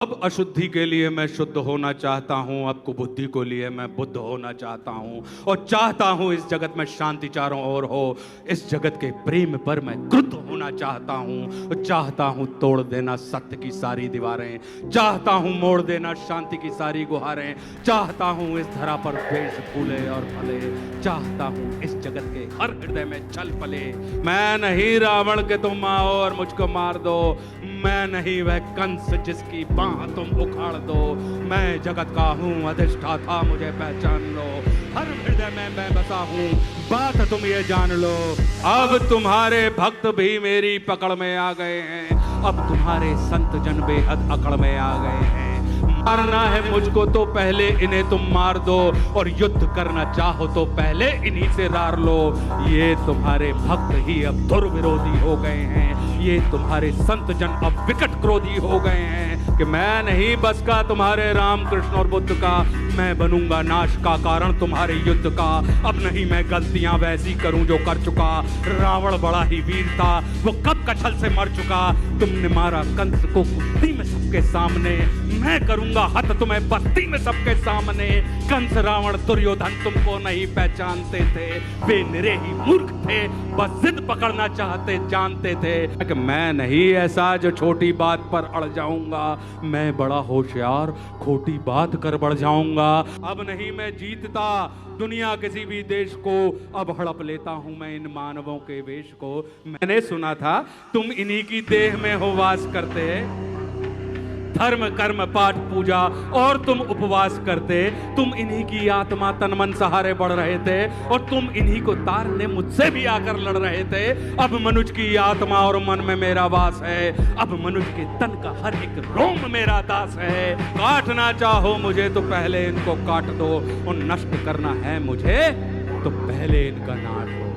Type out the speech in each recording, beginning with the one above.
अब अशुद्धि के लिए मैं शुद्ध होना चाहता हूँ, अब कुबुद्धि को लिए मैं बुद्ध होना चाहता हूँ और चाहता हूँ इस जगत में शांति चारों ओर हो। इस जगत के प्रेम पर मैं क्रुद्ध होना चाहता हूँ। चाहता हूँ तोड़ देना सत्य की सारी दीवारें, चाहता हूँ मोड़ देना शांति की सारी गुहारें, चाहता हूँ इस धरा पर द्वेष फूले और फले, चाहता हूँ इस जगत के हर हृदय में छल पले। मैं नहीं रावण के तुम आओ और मुझको मार दो, मैं नहीं वह कंस जिसकी बाह तुम उखाड़ दो। मैं जगत का हूँ अधिष्ठाता, मुझे पहचान लो। हर हृदय में मैं बसा हूँ, बात तुम ये जान लो। अब तुम्हारे भक्त भी मेरी पकड़ में आ गए हैं, अब तुम्हारे संत जन बेहद अकड़ में आ गए हैं। मारना है मुझको तो पहले इन्हें तुम मार दो, और युद्ध करना चाहो तो पहले इन्हीं से रार लो। ये तुम्हारे भक्त ही अब दुर्विरोधी हो गए हैं, ये तुम्हारे संत जन अब विकट क्रोधी हो गए हैं कि मैं नहीं बस का तुम्हारे राम कृष्ण और बुद्ध का, मैं बनूंगा नाश का कारण तुम्हारे युद्ध का। अब नहीं मैं गलतियां वैसी करूं जो कर चुका, रावण बड़ा ही वीर था, वो कब कछल से मर चुका। तुमने मारा कंस को कुश्ती में सबके सामने, मैं करूंगा हत तुम्हें बस्ती में सबके सामने। कंस रावण दुर्योधन तुमको नहीं पहचानते थे, वे निरे ही मूर्ख थे, बस जिद पकड़ना चाहते जानते थे कि मैं नहीं ऐसा जो छोटी बात पर अड़ जाऊंगा, मैं बड़ा होशियार खोटी बात कर बढ़ जाऊंगा। अब नहीं मैं जीतता दुनिया किसी भी देश को, अब हड़प लेता हूं मैं इन मानवों के वेश को। मैंने सुना था तुम इन्हीं की देह में हो वास करते, धर्म कर्म पाठ पूजा और तुम उपवास करते, तुम इन्हीं की आत्मा तन मन सहारे बढ़ रहे थे, और तुम इन्हीं को तारने मुझसे भी आकर लड़ रहे थे। अब मनुष्य की आत्मा और मन में मेरा वास है, अब मनुष्य के तन का हर एक रोम मेरा दास है। काटना चाहो मुझे तो पहले इनको काट दो, और नष्ट करना है मुझे तो पहले इनका नाश हो।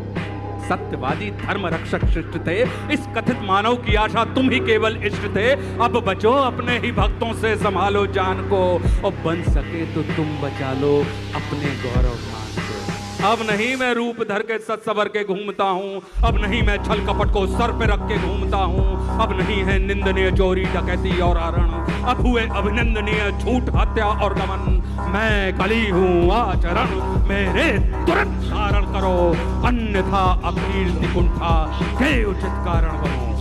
सत्यवादी धर्म रक्षक शिष्ट थे, इस कथित मानव की आशा तुम ही केवल इष्ट थे। अब बचो अपने ही भक्तों से, संभालो जान को, और बन सके तो तुम बचा लो अपने गौरव मान को। अब नहीं मैं रूप धर के सच सवर के घूमता हूँ, अब नहीं मैं छल कपट को सर पे रख के घूमता हूँ, अब नहीं है निंदनीय चोरी डकैती और हरण, अब हुए अभिनंदनीय झूठ हत्या और दमन। मैं कली हूँ आचरण मेरे तुरंत धारण करो, अन्यथा अकीर्ति कुंठा के उचित कारण बनो।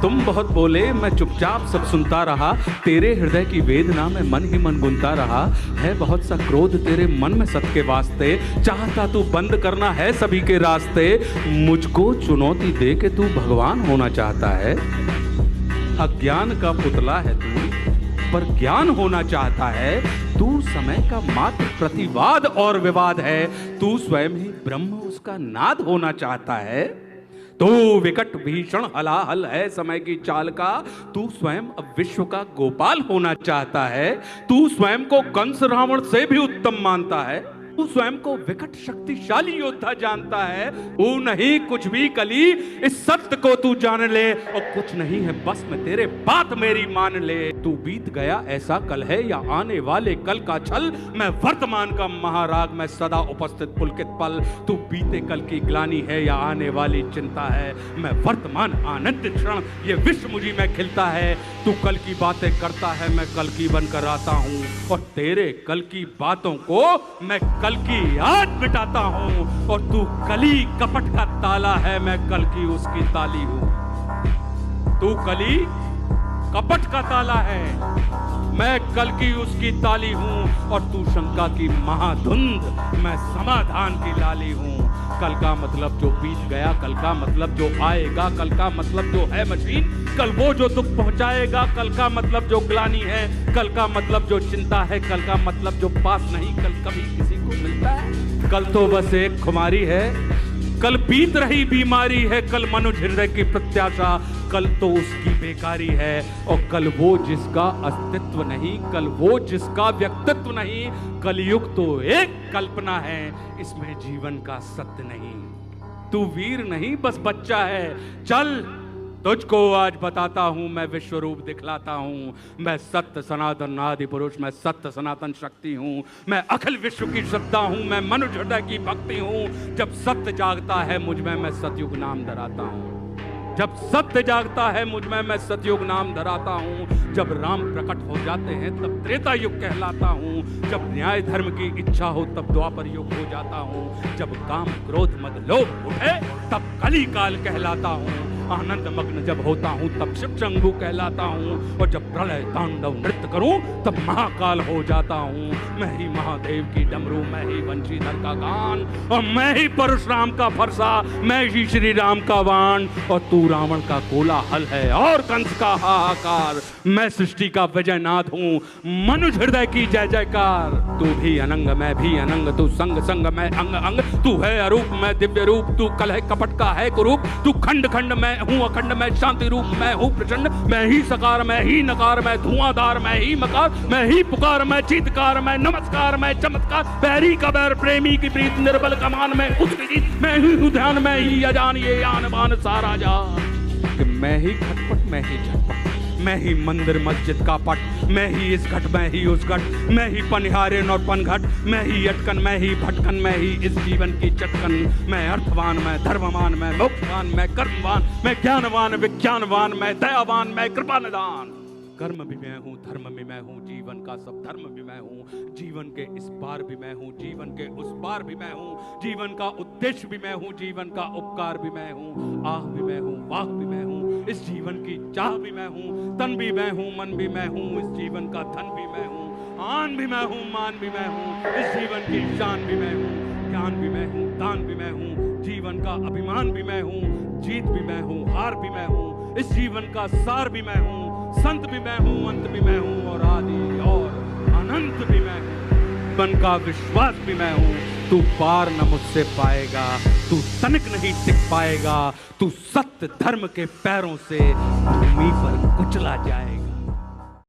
तुम बहुत बोले मैं चुपचाप सब सुनता रहा, तेरे हृदय की वेदना में मन ही मन गुनता रहा। है बहुत सा क्रोध तेरे मन में सत के वास्ते, चाहता तू बंद करना है सभी के रास्ते। मुझको चुनौती दे के तू भगवान होना चाहता है, अज्ञान का पुतला है तू पर ज्ञान होना चाहता है। तू समय का मात्र प्रतिवाद और विवाद है, तू स्वयं ही ब्रह्म उसका नाद होना चाहता है। तू विकट भीषण हलाहल है समय की चाल का, तू स्वयं अब विश्व का गोपाल होना चाहता है। तू स्वयं को कंस रावण से भी उत्तम मानता है, तू स्वयं को विकट शक्तिशाली योद्धा जानता है। तू नहीं कुछ भी कली, इस सत्य को तू जान ले, और कुछ नहीं है बस में तेरे बात मेरी मान ले। तू बीत गया ऐसा कल है या आने वाले कल का छल, मैं वर्तमान का महाराग मैं सदा उपस्थित पुलकित पल। तू बीते कल की ग्लानी है या आने वाली चिंता है, मैं वर्तमान आनंद क्षण ये विश्व मुझी में खिलता है। तू कल की बातें करता है, मैं कल की बनकर आता हूँ, और तेरे कल की बातों को मैं कल की याद मिटाता हूं। और तू कली कपट का ताला है, मैं कल की उसकी ताली हूं। तू कली कपट का ताला है, मैं कल की उसकी ताली हूं, और तू शंका की महाधुंध, मैं समाधान की लाली हूं। कल का मतलब जो बीत गया, कल का मतलब जो आएगा, कल का मतलब जो है मशीन, कल वो जो दुख पहुंचाएगा, कल का मतलब जो ग्लानी है, कल का मतलब जो चिंता है, कल का मतलब जो पास नहीं कल कभी किसी को मिलता है। कल तो बस एक खुमारी है, कल बीत रही बीमारी है, कल मनुष्य हृदय की प्रत्याशा, कल तो उसकी बेकारी है। और कल वो जिसका अस्तित्व नहीं, कल वो जिसका व्यक्तित्व नहीं, कलयुग तो एक कल्पना है, इसमें जीवन का सत्य नहीं। तू वीर नहीं बस बच्चा है, चल तुझको आज बताता हूं, मैं विश्व रूप दिखलाता हूं। मैं सत्य सनातन आदि पुरुष, मैं सत्य सनातन शक्ति हूं, मैं अखिल विश्व की श्रद्धा हूं, मैं मनुष्य हृदय की भक्ति हूं। जब सत्य जागता है मुझ में, मैं सतयुग नाम धराता हूं। जब सत्य जागता है मुझ में, मैं सतयुग नाम धराता हूँ। जब राम प्रकट हो जाते हैं तब त्रेता युग कहलाता हूँ। जब न्याय धर्म की इच्छा हो तब द्वापर युग हो जाता हूँ। जब काम क्रोध मद लोभ उठे तब कली काल कहलाता हूँ। आनंद मग्न जब होता हूँ तब शिव शंभु कहलाता हूँ। और जब प्रलय तांडव नृत्य करूँ तब महाकाल हो जाता हूँ। मैं ही महादेव की डमरू, मैं ही वंशीधर का गान, और मैं ही परशुराम का फरसा, मैं ही श्री राम का वाण। और तू रावण का कोलाहल है और कंस का हाहाकार। मैं सृष्टि का विजयनाथ हूँ, मनुष्य हृदय की जय जयकार। तू भी अनंग मैं भी अनंग, तू संग संग मैं अंग अंग। तू है अरूप मैं दिव्य रूप, तू कलह कपट का है कुरूप। तू खंड खंड मैं हूँ अखंड, मैं शांति रूप मैं हूँ प्रचंड। मैं ही सकार मैं ही नकार, मैं धुआंधार मैं ही मकार। मैं ही पुकार मैं चीतकार, मैं नमस्कार मैं चमत्कार। बैरी का बैर प्रेमी की प्रीत, निर्बल कमान मैं उसकी जीत। मैं ही हूँ ध्यान मैं ही अजान, ये आन बान सारा जान। कि मैं ही खटपट मैं ही झटपट, मैं ही मंदिर मस्जिद का पट। मैं ही इस घट मैं ही उस घट, मैं ही पनिहारिन और पनघट। मैं ही अटकन मैं ही भटकन, मैं ही इस जीवन की चटकन। मैं अर्थवान मैं धर्मवान, मैं मोक्षवान मैं कर्मवान। मैं ज्ञानवान विज्ञानवान, मैं दयावान मैं कृपा निदान। कर्म भी मैं हूँ, धर्म भी मैं हूँ, जीवन का सब धर्म भी मैं हूँ। जीवन के इस पार भी मैं हूँ, जीवन के उस पार भी मैं हूँ। जीवन का उद्देश्य भी मैं हूँ, जीवन का उपकार भी मैं हूँ। आह भी मैं हूँ, वाह भी मैं हूँ, इस जीवन की चाह भी मैं हूँ। तन भी मैं हूँ, मन भी मैं हूँ, इस जीवन का धन भी मैं हूँ। आन भी मैं हूँ, मान भी मैं हूँ, इस जीवन की शान भी मैं हूँ। ज्ञान भी मैं हूँ, दान भी मैं हूँ, जीवन का अभिमान भी मैं हूँ। जीत भी मैं हूँ, हार भी मैं हूँ, इस जीवन का सार भी मैं हूँ। संत भी मैं हूँ, अंत भी मैं हूँ, और आदि और अनंत भी मैं हूँ। जीवन का विश्वास भी मैं हूँ। तू पार न मुझसे पाएगा, तू तनिक नहीं टिक पाएगा। तू सत्य धर्म के पैरों से भूमि पर कुचला जाएगा।